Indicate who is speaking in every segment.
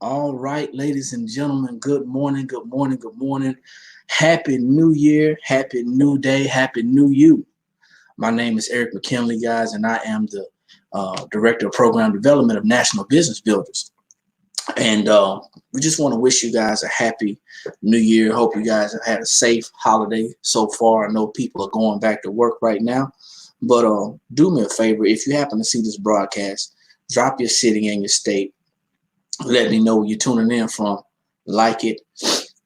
Speaker 1: All right, ladies and gentlemen, good morning, good morning, good morning. Happy New Year, happy new day, happy new you. My name is Eric McKinley, guys, and I am the Director of Program Development of National Business Builders. And we just want to wish you guys a happy new year. Hope you guys have had a safe holiday so far. I know people are going back to work right now, but do me a favor. If you happen to see this broadcast, drop your city and your state. Let me know where you're tuning in from. Like it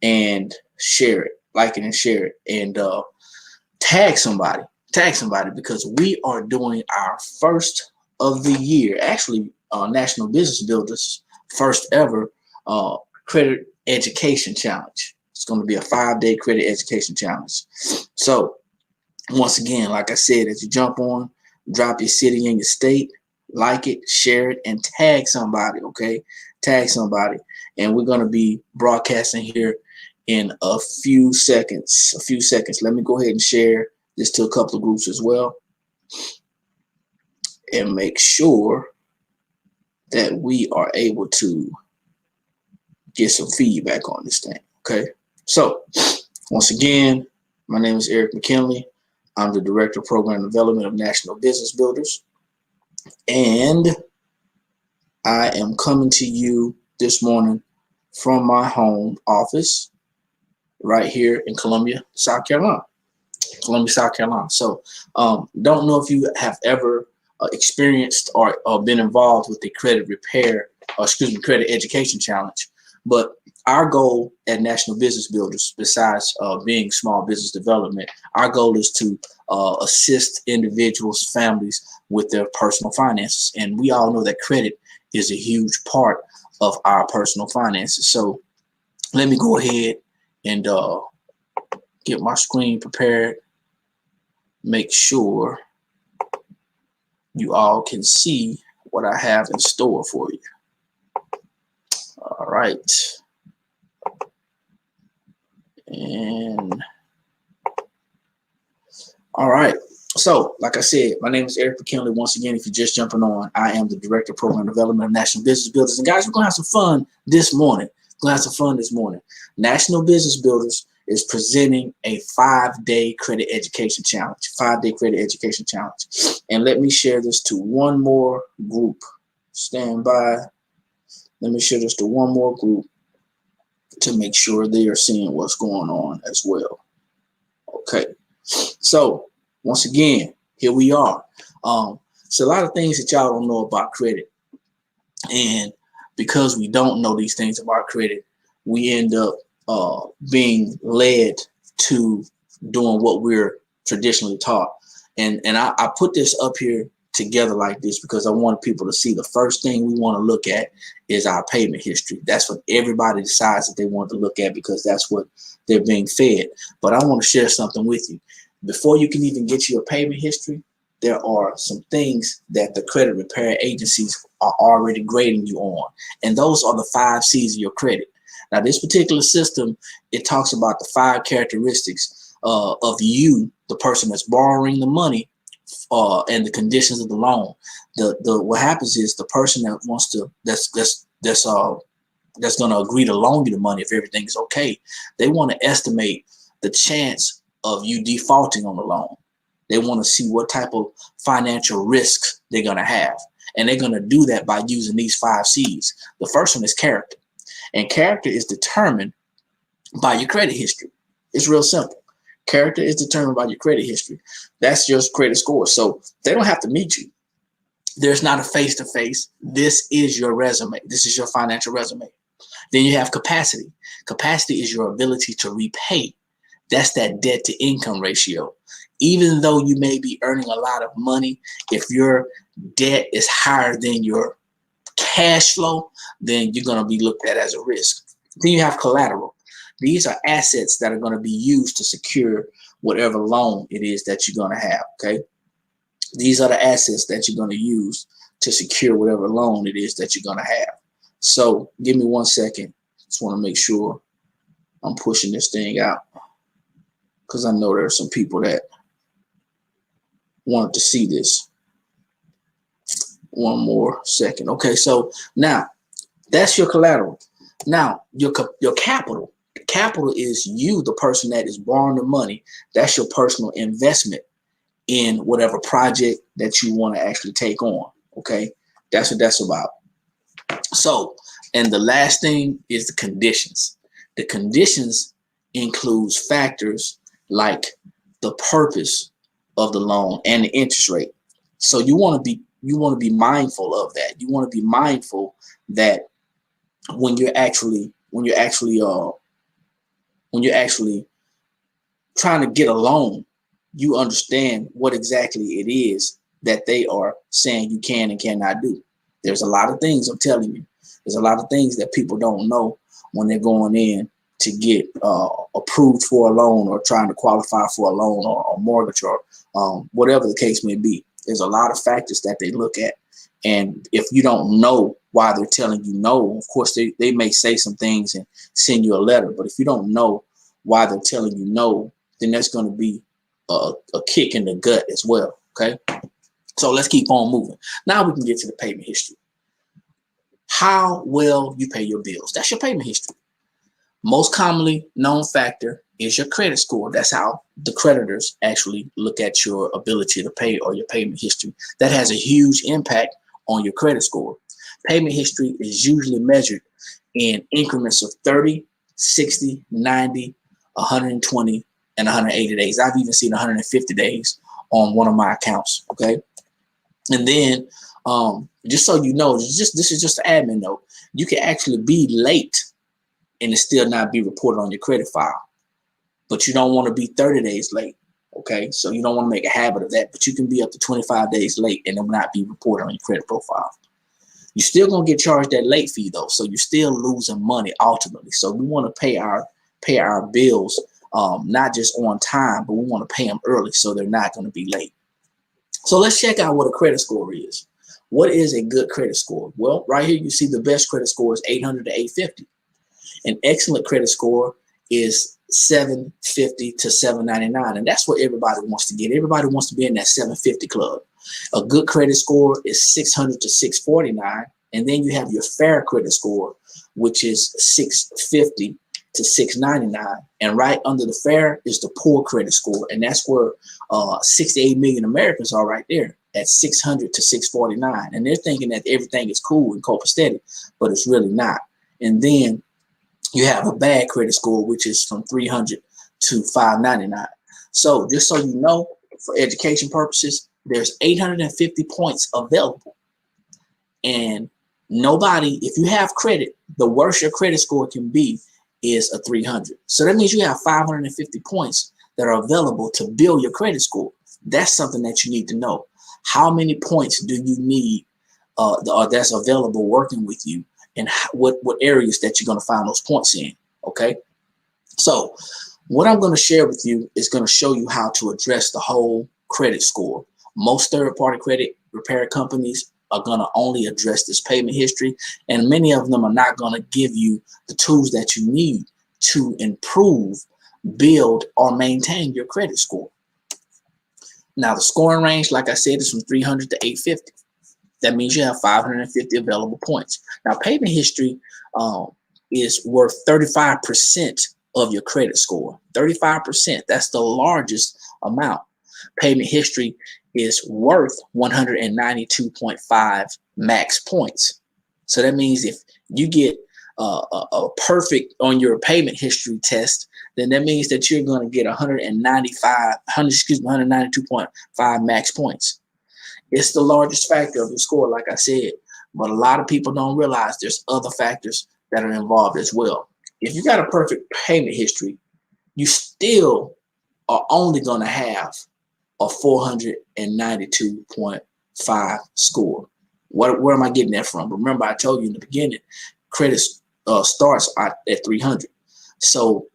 Speaker 1: and share it. Like it and share it. And tag somebody. Tag somebody because we are doing our first of the year. Actually, National Business Builders' first ever credit education challenge. It's going to be a 5-day credit education challenge. So, once again, like I said, as you jump on, drop your city and your state, like it, share it, and tag somebody, okay? Tag somebody. And we're going to be broadcasting here in a few seconds. Let me go ahead and share this to a couple of groups as well and make sure that we are able to get some feedback on this thing, okay? So, once again, my name is Eric McKinley. I'm the Director of Program Development of National Business Builders. And I am coming to you this morning from my home office right here in Columbia, South Carolina. So don't know if you have ever experienced or been involved with the credit education challenge. But our goal at National Business Builders, besides being small business development, our goal is to assist individuals, families with their personal finances. And we all know that credit is a huge part of our personal finances. So let me go ahead and get my screen prepared. Make sure you all can see what I have in store for you. All right. And all right. So, like I said, my name is Eric McKinley. Once again, if you're just jumping on, I am the Director of Program Development of National Business Builders. And guys, we're going to have some fun this morning. National Business Builders is presenting a 5-day credit education challenge. 5-day credit education challenge. And let me share this to one more group. Stand by. Let me share this to one more group to make sure they are seeing what's going on as well. Okay. So, once again, here we are. So a lot of things that y'all don't know about credit. And because we don't know these things about credit, we end up being led to doing what we're traditionally taught. And I put this up here together like this because I want people to see the first thing we want to look at is our payment history. That's what everybody decides that they want to look at because that's what they're being fed. But I want to share something with you. Before you can even get your payment history, there are some things that the credit repair agencies are already grading you on. And those are the 5 C's of your credit. Now, this particular system, it talks about the 5 characteristics of you, the person that's borrowing the money, and the conditions of the loan. What happens is the person that wants to that's going to agree to loan you the money if everything is okay. They want to estimate the chance of you defaulting on the loan. They want to see what type of financial risks they're going to have. And they're going to do that by using these 5 C's. The first one is character. And character is determined by your credit history. It's real simple. Character is determined by your credit history. That's your credit score. So they don't have to meet you. There's not a face-to-face. This is your resume. This is your financial resume. Then you have capacity. Capacity is your ability to repay. That's that debt to income ratio. Even though you may be earning a lot of money, if your debt is higher than your cash flow, then you're going to be looked at as a risk. Then you have collateral. These are assets that are going to be used to secure whatever loan it is that you're going to have, okay? These are the assets that you're going to use to secure whatever loan it is that you're going to have. So give me 1 second. Just want to make sure I'm pushing this thing out because I know there are some people that wanted to see this. 1 more second. Okay, so now That's your collateral. Now, your capital. Capital is you, the person that is borrowing the money. That's your personal investment in whatever project that you want to actually take on. Okay, that's what that's about. So, and the last thing is the conditions. The conditions includes factors like the purpose of the loan and the interest rate. So you want to be mindful of that. You want to be mindful that when you're actually trying to get a loan, you understand what exactly it is that they are saying you can and cannot do. There's a lot of things, I'm telling you. There's a lot of things that people don't know when they're going in to get approved for a loan or trying to qualify for a loan or mortgage or whatever the case may be. There's a lot of factors that they look at. And if you don't know why they're telling you no, of course, they may say some things and send you a letter. But if you don't know why they're telling you no, then that's going to be a kick in the gut as well. Okay. So let's keep on moving. Now we can get to the payment history. How well you pay your bills. That's your payment history. Most commonly known factor is your credit score. That's how the creditors actually look at your ability to pay or your payment history. That has a huge impact on your credit score. Payment history is usually measured in increments of 30, 60, 90, 120, and 180 days. I've even seen 150 days on one of my accounts. Okay. And then just so you know, this is just an admin note. You can actually be late and it still not be reported on your credit file. But you don't want to be 30 days late. Okay. So you don't want to make a habit of that, but you can be up to 25 days late and it will not be reported on your credit profile. You're still going to get charged that late fee though. So you're still losing money ultimately. So we want to pay our bills, not just on time, but we want to pay them early so they're not going to be late. So let's check out what a credit score is. What is a good credit score? Well, right here you see the best credit score is 800 to 850. An excellent credit score is 750 to 799, and that's what everybody wants to get. Everybody wants to be in that 750 club. A good credit score is 600 to 649, and then you have your fair credit score, which is 650 to 699, and right under the fair is the poor credit score, and that's where 68 million Americans are right there at 600 to 649, and they're thinking that everything is cool and copacetic, but it's really not. And then you have a bad credit score, which is from 300 to 599. So just so you know, for education purposes, there's 850 points available. And nobody, if you have credit, the worse your credit score can be is a 300. So that means you have 550 points that are available to build your credit score. That's something that you need to know. How many points do you need that's available working with you? And what areas that you're going to find those points in, okay? So what I'm going to share with you is going to show you how to address the whole credit score. Most third-party credit repair companies are going to only address this payment history, and many of them are not going to give you the tools that you need to improve, build, or maintain your credit score. Now, the scoring range, like I said, is from 300 to 850. That means you have 550 available points. Now, payment history is worth 35% of your credit score. 35%, that's the largest amount. Payment history is worth 192.5 max points. So that means if you get a perfect on your payment history test, then that means that you're going to get 192.5 max points. It's the largest factor of the score, like I said, but a lot of people don't realize there's other factors that are involved as well. If you got a perfect payment history, you still are only going to have a 492.5 score. Where am I getting that from? Remember, I told you in the beginning, credit starts at 300. So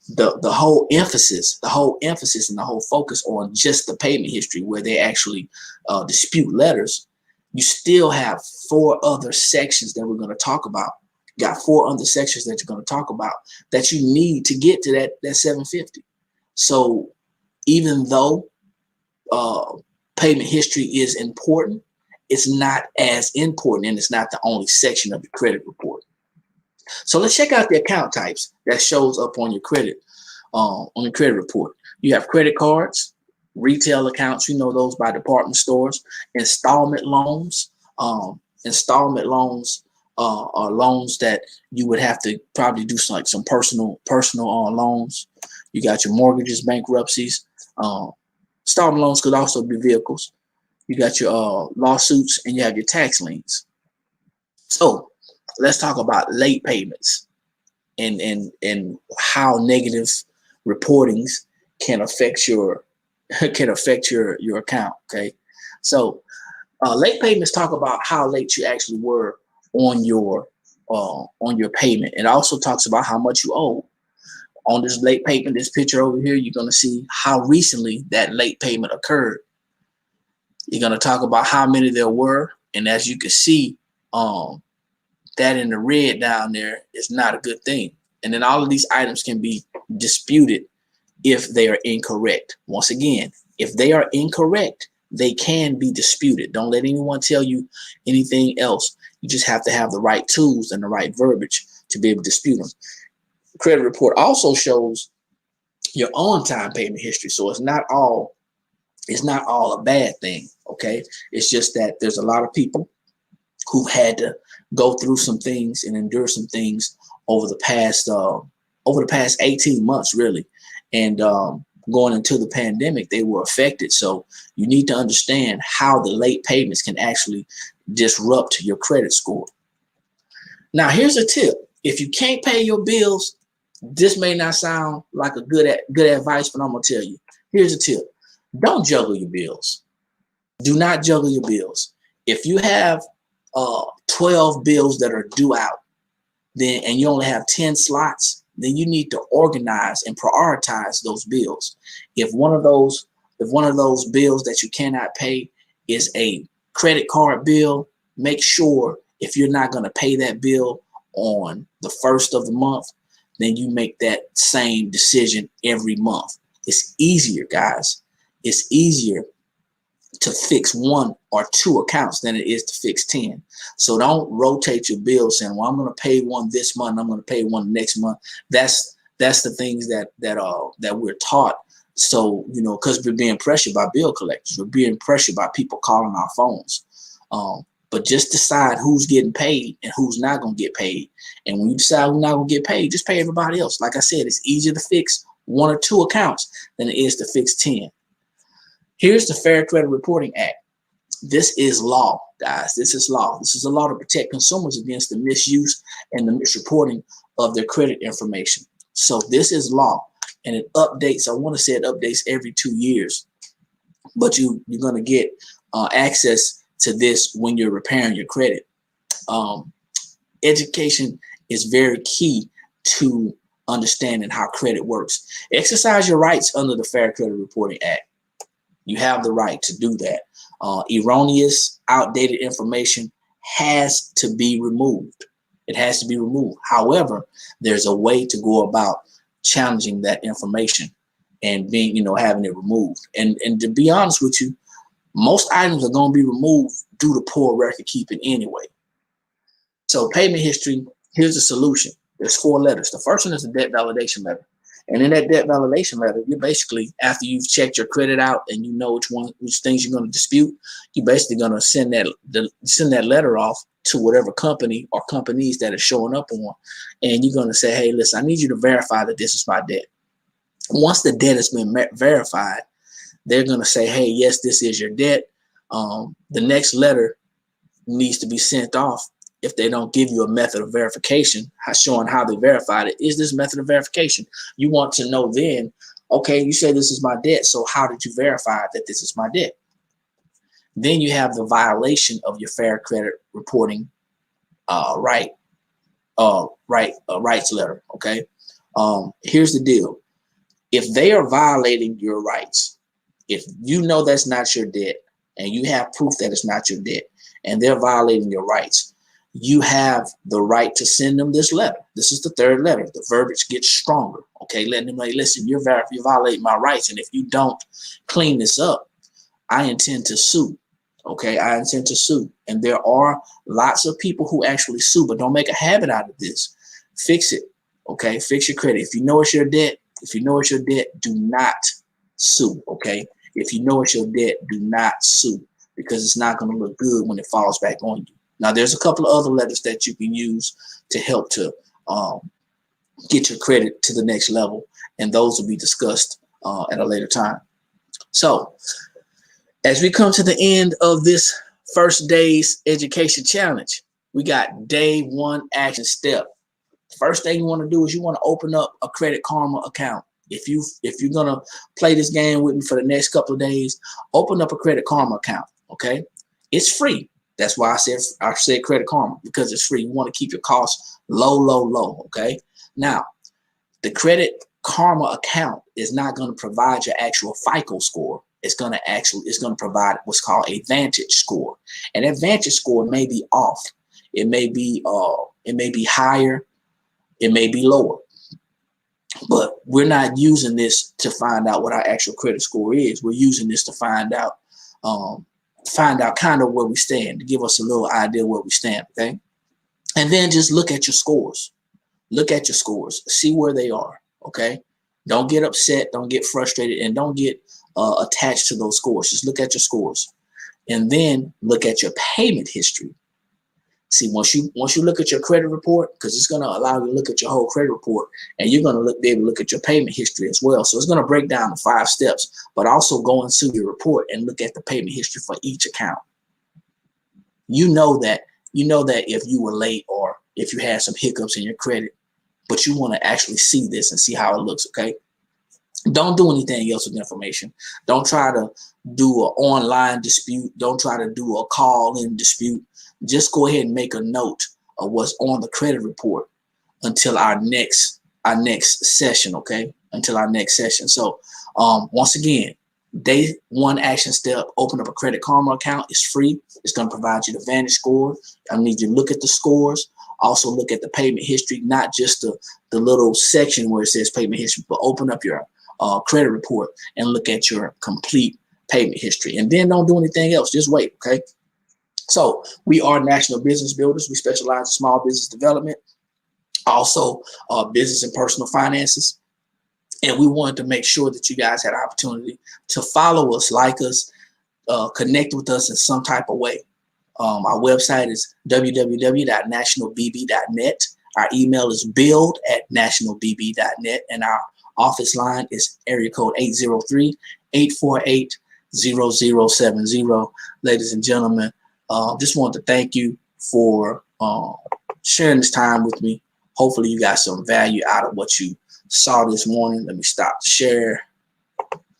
Speaker 1: the whole emphasis and the whole focus on just the payment history, where they actually dispute letters, you still have 4 other sections that we're going to talk about. You got 4 other sections that you're going to talk about that you need to get to that 750. So even though payment history is important, it's not as important, and it's not the only section of the credit report. So let's check out the account types that shows up on your credit report. You have credit cards, retail accounts, you know those by department stores, installment loans. Installment loans are loans that you would have to probably do some personal loans. You got your mortgages, bankruptcies. Installment loans could also be vehicles. You got your lawsuits, and you have your tax liens. So let's talk about late payments and how negative reportings can affect your your account. Okay, so late payments talk about how late you actually were on your payment. It also talks about how much you owe. On this late payment, this picture over here, you're going to see how recently that late payment occurred. You're going to talk about how many there were, and as you can see, that in the red down there is not a good thing. And then all of these items can be disputed if they are incorrect. Once again, if they are incorrect, they can be disputed. Don't let anyone tell you anything else. You just have to have the right tools and the right verbiage to be able to dispute them. The credit report also shows your on-time payment history. So it's not all a bad thing. Okay, it's just that there's a lot of people who've had to go through some things and endure some things over the past 18 months, really, and going into the pandemic, they were affected. So you need to understand how the late payments can actually disrupt your credit score. Now, here's a tip: if you can't pay your bills, this may not sound like a good advice, but I'm gonna tell you. Here's a tip: don't juggle your bills. Do not juggle your bills. If you have 12 bills that are due out, and you only have 10 slots, then you need to organize and prioritize those bills. If one of those bills that you cannot pay is a credit card bill, make sure if you're not going to pay that bill on the first of the month, then you make that same decision every month. It's easier, guys. It's easier to fix 1 or 2 accounts than it is to fix 10. So don't rotate your bills saying, well, I'm going to pay one this month, I'm going to pay one next month. That's the things that we're taught. So, because we're being pressured by bill collectors, we're being pressured by people calling our phones. But just decide who's getting paid and who's not going to get paid. And when you decide who's not going to get paid, just pay everybody else. Like I said, it's easier to fix 1 or 2 accounts than it is to fix 10. Here's the Fair Credit Reporting Act. This is law, guys. This is law. This is a law to protect consumers against the misuse and the misreporting of their credit information. So this is law, and it updates. I want to say it updates every 2 years, but you're going to get access to this when you're repairing your credit. Education is very key to understanding how credit works. Exercise your rights under the Fair Credit Reporting Act. You have the right to do that. Erroneous, outdated information has to be removed. It has to be removed. However, there's a way to go about challenging that information and having it removed. And to be honest with you, most items are going to be removed due to poor record keeping anyway. So payment history, here's the solution. There's 4 letters. The first one is the debt validation letter. And in that debt validation letter, you basically, after you've checked your credit out and you know which things you're going to dispute, you're basically going to send that letter off to whatever company or companies that are showing up on. And you're going to say, hey, listen, I need you to verify that this is my debt. Once the debt has been verified, they're going to say, hey, yes, this is your debt. The next letter needs to be sent off. If they don't give you a method of verification showing how they verified it, is this method of verification? You want to know then, okay, you say this is my debt, so how did you verify that this is my debt? Then you have the violation of your Fair Credit Reporting rights letter, okay? Here's the deal. If they are violating your rights, if you know that's not your debt and you have proof that it's not your debt and they're violating your rights, you have the right to send them this letter. This is the 3rd letter. The verbiage gets stronger. Okay, letting them know, listen, you're violating my rights, and if you don't clean this up, I intend to sue. Okay, I intend to sue. And there are lots of people who actually sue, but don't make a habit out of this. Fix it. Okay, fix your credit. If you know it's your debt, do not sue. Okay, if you know it's your debt, do not sue, because it's not going to look good when it falls back on you. Now, there's a couple of other letters that you can use to help to get your credit to the next level, and those will be discussed at a later time. So, as we come to the end of this first day's education challenge, we got day 1 action step. First thing you want to do is you want to open up a Credit Karma account. If you're gonna play this game with me for the next couple of days, open up a Credit Karma account. Okay, it's free. That's why I said Credit Karma, because it's free. You want to keep your costs low. Okay. Now, the Credit Karma account is not going to provide your actual FICO score. It's going to provide what's called a Vantage score, and that Vantage score may be off. It may be higher. It may be lower. But we're not using this to find out what our actual credit score is. We're using this to find out kind of where we stand, to give us a little idea where we stand. Okay, and then just look at your scores. Look at your scores. See where they are. Okay, don't get upset. Don't get frustrated, and don't get attached to those scores. Just look at your scores, and then look at your payment history. See, once you look at your credit report, because it's going to allow you to look at your whole credit report, and you're going to be able to look at your payment history as well. So it's going to break down the 5 steps, but also go into your report and look at the payment history for each account. You know that if you were late or if you had some hiccups in your credit, but you want to actually see this and see how it looks. Okay, don't do anything else with information. Don't try to do an online dispute. Don't try to do a call-in dispute. Just go ahead and make a note of what's on the credit report until our next session. Okay, until our next session. So once again, day 1 action step: open up a Credit Karma account. It's free. It's going to provide you the Vantage score. I need you to look at the scores. Also look at the payment history, not just the little section where it says payment history, but open up your credit report and look at your complete payment history. And then don't do anything else. Just wait. Okay. So we are National Business Builders. We specialize in small business development, also business and personal finances. And we wanted to make sure that you guys had an opportunity to follow us, like us, connect with us in some type of way. Our website is www.nationalbb.net. Our email is build@nationalbb.net. And our office line is area code 803-848-0070. Ladies and gentlemen, just want to thank you for sharing this time with me. Hopefully you got some value out of what you saw this morning. Let me stop the share.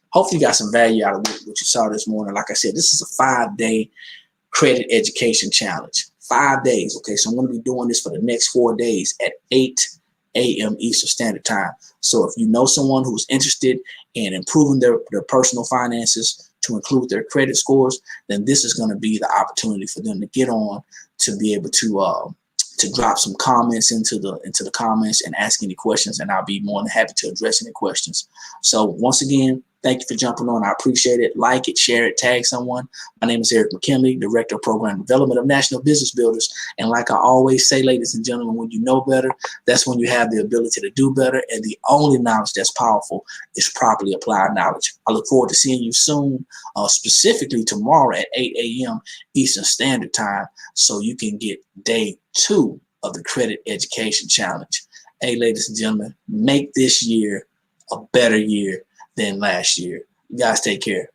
Speaker 1: Hopefully you got some value out of what you saw this morning. Like I said, this is a 5-day credit education challenge. 5 days. Okay, so I'm going to be doing this for the next 4 days at 8 a.m. Eastern Standard Time. So if you know someone who's interested in improving their personal finances to include their credit scores, then this is going to be the opportunity for them to get on, to be able to drop some comments into the comments and ask any questions, and I'll be more than happy to address any questions. So once again, thank you for jumping on. I appreciate it. Like it, share it, tag someone. My name is Eric McKinley, Director of Program Development of National Business Builders. And like I always say, ladies and gentlemen, when you know better, that's when you have the ability to do better. And the only knowledge that's powerful is properly applied knowledge. I look forward to seeing you soon, specifically tomorrow at 8 a.m. Eastern Standard Time, so you can get day 2 of the Credit Education Challenge. Hey, ladies and gentlemen, make this year a better year than last year. You guys take care.